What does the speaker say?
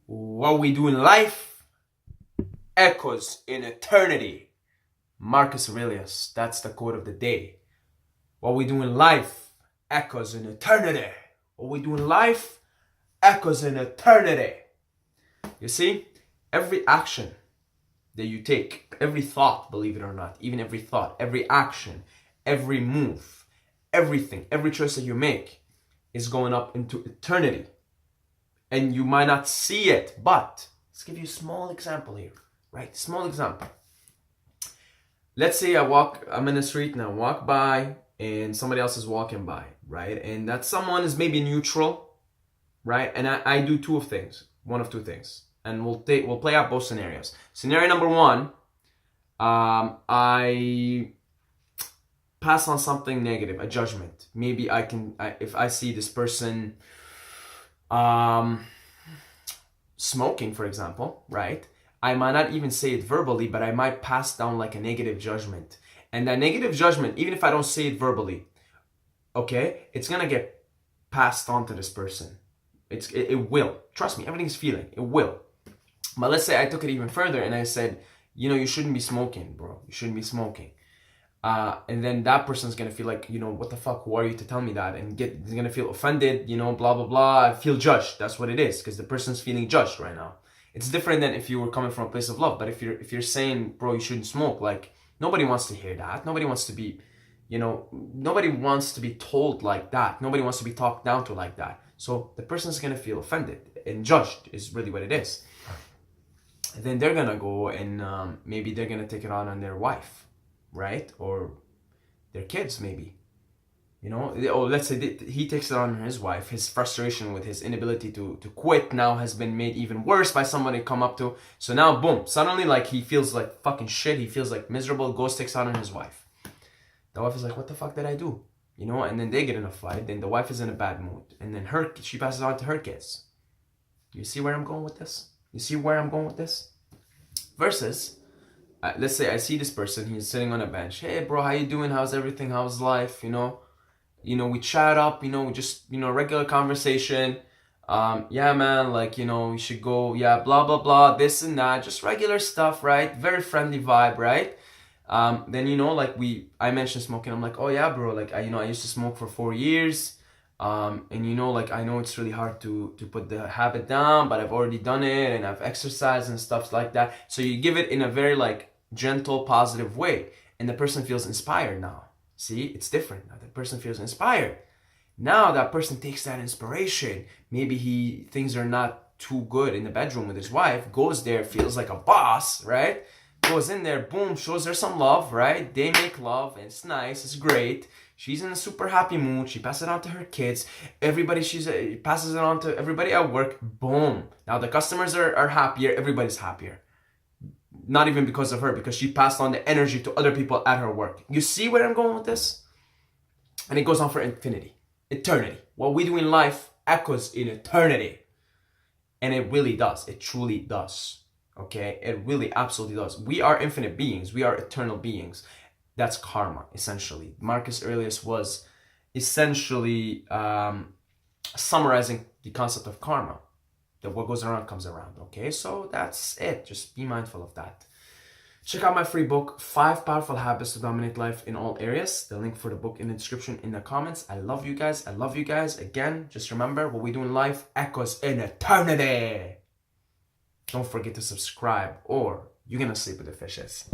What we do in life echoes in eternity. Marcus Aurelius, that's the quote of the day. What we do in life echoes in eternity. What we do in life echoes in eternity. You see, every action that you take, every thought, believe it or not, even every thought, every action, every move, everything, every choice that you make is going up into eternity. And you might not see it, but let's give you a small example here, right? Small example. Let's say I'm in the street and I walk by and somebody else is walking by, right? And that someone is maybe neutral, right? And I do one of two things. And we'll play out both scenarios. Scenario number one, I pass on something negative, a judgment. Maybe if I see this person smoking, for example, right? I might not even say it verbally, but I might pass down like a negative judgment. And that negative judgment, even if I don't say it verbally, okay, it's gonna get passed on to this person. It will. Trust me, everything's feeling. It will. But let's say I took it even further and I said, you shouldn't be smoking, bro. You shouldn't be smoking. And then that person's gonna feel like, what the fuck, who are you to tell me that? And they're gonna feel offended, blah, blah, blah. I feel judged. That's what it is, because the person's feeling judged right now. It's different than if you were coming from a place of love. But if you're saying, bro, you shouldn't smoke, like, nobody wants to hear that. Nobody wants to be, nobody wants to be told like that. Nobody wants to be talked down to like that. So the person's gonna feel offended and judged is really what it is. And then they're gonna go and maybe they're gonna take it on their wife, right? Or their kids, maybe. Or let's say he takes it on his wife. His frustration with his inability to quit now has been made even worse by somebody come up to. So now, boom, suddenly like he feels like fucking shit. He feels like miserable. Goes, takes it on his wife. The wife is like, what the fuck did I do? And then they get in a fight. Then the wife is in a bad mood. And then she passes on to her kids. You see where I'm going with this? You see where I'm going with this? Versus, let's say I see this person. He's sitting on a bench. Hey, bro, how you doing? How's everything? How's life? We chat up, we just, regular conversation. Yeah, man, like, we should go, yeah, blah, blah, blah, this and that, just regular stuff, right? Very friendly vibe, right? Then, I mentioned smoking. I'm like, oh yeah, bro, like, I used to smoke for 4 years. And, like, I know it's really hard to put the habit down, but I've already done it and I've exercised and stuff like that. So you give it in a very, like, gentle, positive way. And the person feels inspired now. See, it's different. Now the person feels inspired. Now that person takes that inspiration. Maybe things are not too good in the bedroom with his wife. Goes there, feels like a boss, right? Goes in there, boom, shows her some love, right? They make love, and it's nice, it's great. She's in a super happy mood. She passes it on to her kids. Passes it on to everybody at work. Boom. Now the customers are happier. Everybody's happier. Not even because of her, because she passed on the energy to other people at her work. You see where I'm going with this? And it goes on for infinity, eternity. What we do in life echoes in eternity. And it really does. It truly does. Okay? It really absolutely does. We are infinite beings. We are eternal beings. That's karma, essentially. Marcus Aurelius was essentially summarizing the concept of karma. That what goes around comes around, okay? So that's it. Just be mindful of that. Check out my free book, 5 Powerful Habits to Dominate Life in All Areas. The link for the book in the description in the comments. I love you guys. I love you guys. Again, just remember, what we do in life echoes in eternity. Don't forget to subscribe or you're gonna sleep with the fishes.